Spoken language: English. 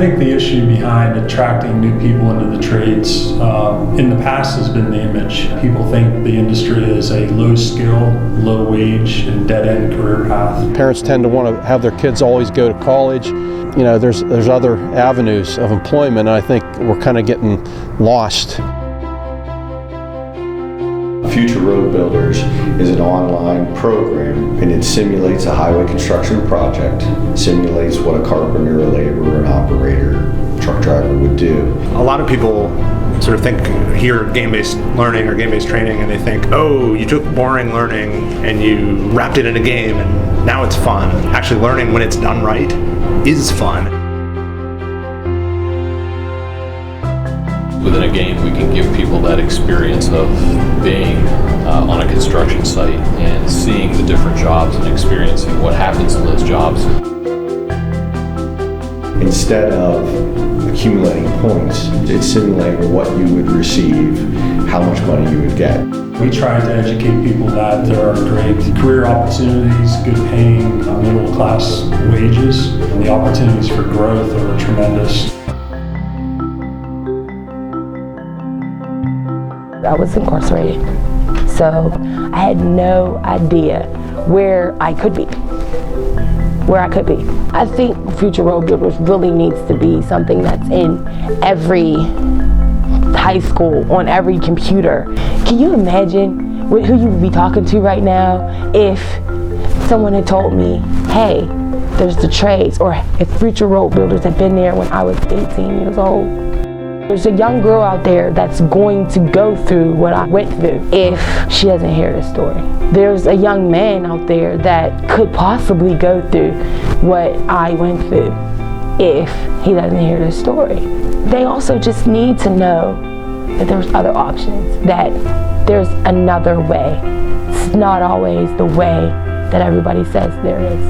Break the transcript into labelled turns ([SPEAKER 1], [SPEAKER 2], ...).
[SPEAKER 1] think the issue behind attracting new people into the trades in the past has been the image. People think the industry is a low skill, low wage, and dead-end career path.
[SPEAKER 2] Parents tend to want to have their kids always go to college. You know, there's other avenues of employment, and I think we're kind of getting lost.
[SPEAKER 3] Future Road Builders is an online program, and it simulates a highway construction project, simulates what a carpenter, a laborer, an operator, truck driver would do.
[SPEAKER 4] A lot of people sort of hear game-based learning or game-based training, and they think, oh, you took boring learning and you wrapped it in a game and now it's fun. Actually, learning when it's done right is fun.
[SPEAKER 5] Within a game, we can give people that experience of being on a construction site and seeing the different jobs and experiencing what happens in those jobs.
[SPEAKER 3] Instead of accumulating points, it's simulating what you would receive, how much money you would get.
[SPEAKER 1] We try to educate people that there are great career opportunities, good paying, middle class wages, and the opportunities for growth are tremendous.
[SPEAKER 6] I was incarcerated, so I had no idea where I could be. I think Future Road Builders really needs to be something that's in every high school, on every computer. Can you imagine who you would be talking to right now if someone had told me, hey, there's the trades, or if Future Road Builders had been there when I was 18 years old? There's a young girl out there that's going to go through what I went through if she doesn't hear the story. There's a young man out there that could possibly go through what I went through if he doesn't hear the story. They also just need to know that there's other options, that there's another way. It's not always the way that everybody says there is.